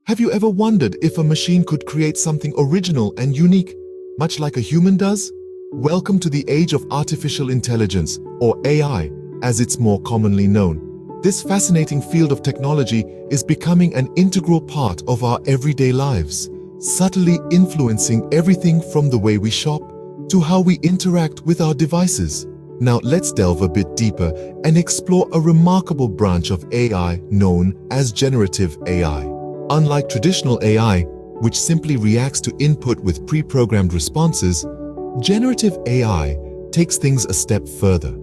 Have you ever wondered if a machine could create something original and unique, much like a human does? Welcome to the age of artificial intelligence, or AI, as it's more commonly known. This fascinating field of technology is becoming an integral part of our everyday lives, subtly influencing everything from the way we shop to how we interact with our devices. Now let's delve a bit deeper and explore a remarkable branch of AI known as generative AI. Unlike traditional AI, which simply reacts to input with pre-programmed responses, generative AI takes things a step further.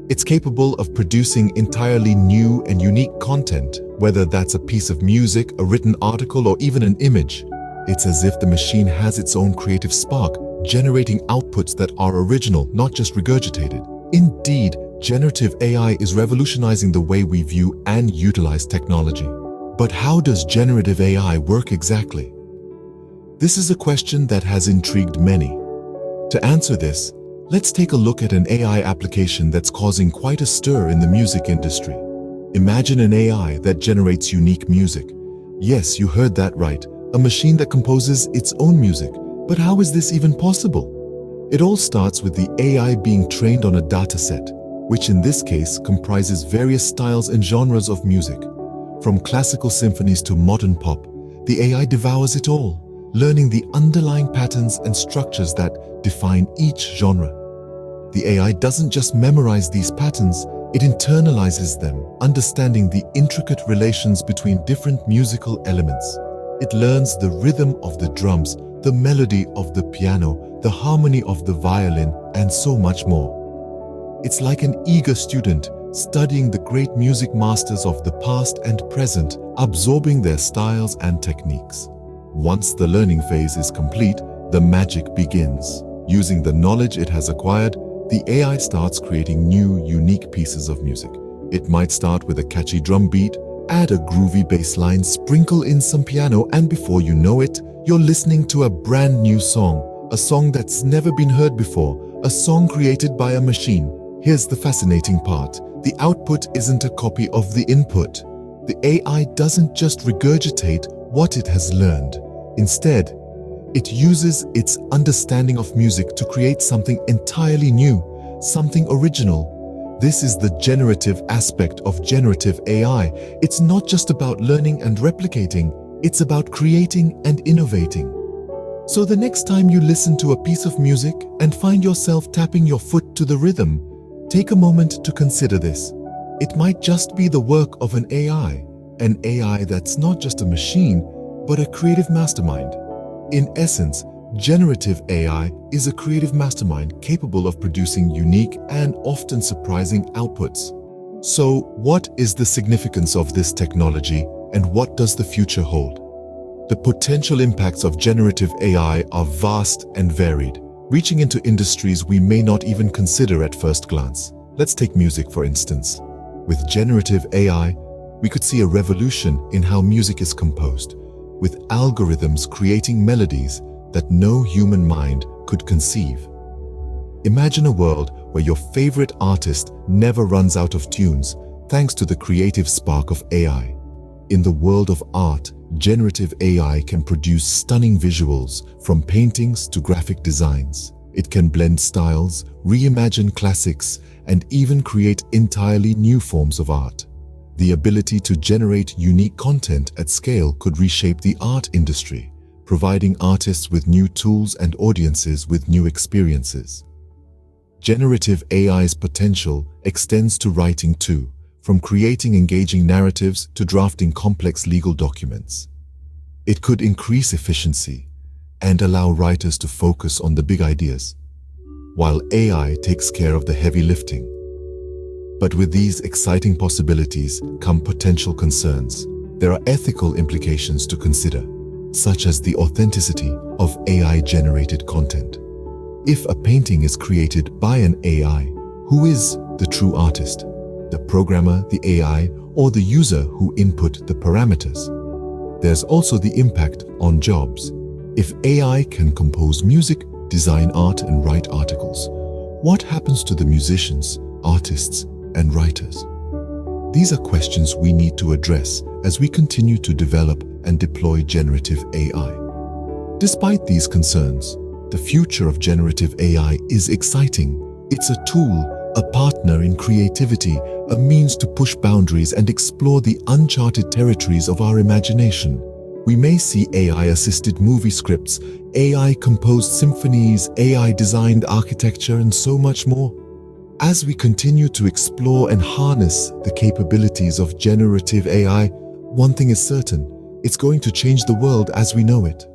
It's capable of producing entirely new and unique content, whether that's a piece of music, a written article, or even an image. It's as if the machine has its own creative spark, generating outputs that are original, not just regurgitated. Indeed, generative AI is revolutionizing the way we view and utilize technology. But how does generative AI work exactly? This is a question that has intrigued many. To answer this, let's take a look at an AI application that's causing quite a stir in the music industry. Imagine an AI that generates unique music. Yes, you heard that right, a machine that composes its own music. But how is this even possible? It all starts with the AI being trained on a dataset, which in this case comprises various styles and genres of music. From classical symphonies to modern pop, the AI devours it all, learning the underlying patterns and structures that define each genre. The AI doesn't just memorize these patterns, it internalizes them, understanding the intricate relations between different musical elements. It learns the rhythm of the drums, the melody of the piano, the harmony of the violin, and so much more. It's like an eager student studying the great music masters of the past and present, absorbing their styles and techniques. Once the learning phase is complete, the magic begins. Using the knowledge it has acquired, the AI starts creating new, unique pieces of music. It might start with a catchy drum beat, add a groovy bass line, sprinkle in some piano, and before you know it, you're listening to a brand new song, a song that's never been heard before, a song created by a machine. Here's the fascinating part. The output isn't a copy of the input. The AI doesn't just regurgitate what it has learned. Instead, it uses its understanding of music to create something entirely new, something original. This is the generative aspect of generative AI. It's not just about learning and replicating, it's about creating and innovating. So the next time you listen to a piece of music and find yourself tapping your foot to the rhythm, take a moment to consider this. It might just be the work of an AI that's not just a machine, but a creative mastermind. In essence, generative AI is a creative mastermind capable of producing unique and often surprising outputs. So, what is the significance of this technology, and what does the future hold? The potential impacts of generative AI are vast and varied, reaching into industries we may not even consider at first glance. Let's take music, for instance. With generative AI, we could see a revolution in how music is composed, with algorithms creating melodies that no human mind could conceive. Imagine a world where your favorite artist never runs out of tunes, thanks to the creative spark of AI. In the world of art, generative AI can produce stunning visuals, from paintings to graphic designs. It can blend styles, reimagine classics, and even create entirely new forms of art. The ability to generate unique content at scale could reshape the art industry, providing artists with new tools and audiences with new experiences. Generative AI's potential extends to writing too, from creating engaging narratives to drafting complex legal documents. It could increase efficiency and allow writers to focus on the big ideas, while AI takes care of the heavy lifting. But with these exciting possibilities come potential concerns. There are ethical implications to consider, such as the authenticity of AI-generated content. If a painting is created by an AI, who is the true artist? The programmer, the AI, or the user who input the parameters? There's also the impact on jobs. If AI can compose music, design art, and write articles, what happens to the musicians, artists, and writers? These are questions we need to address as we continue to develop and deploy generative AI. Despite these concerns, the future of generative AI is exciting. It's a tool, a partner in creativity, a means to push boundaries and explore the uncharted territories of our imagination. We may see AI-assisted movie scripts, AI-composed symphonies, AI-designed architecture, and so much more. As we continue to explore and harness the capabilities of generative AI, one thing is certain: it's going to change the world as we know it.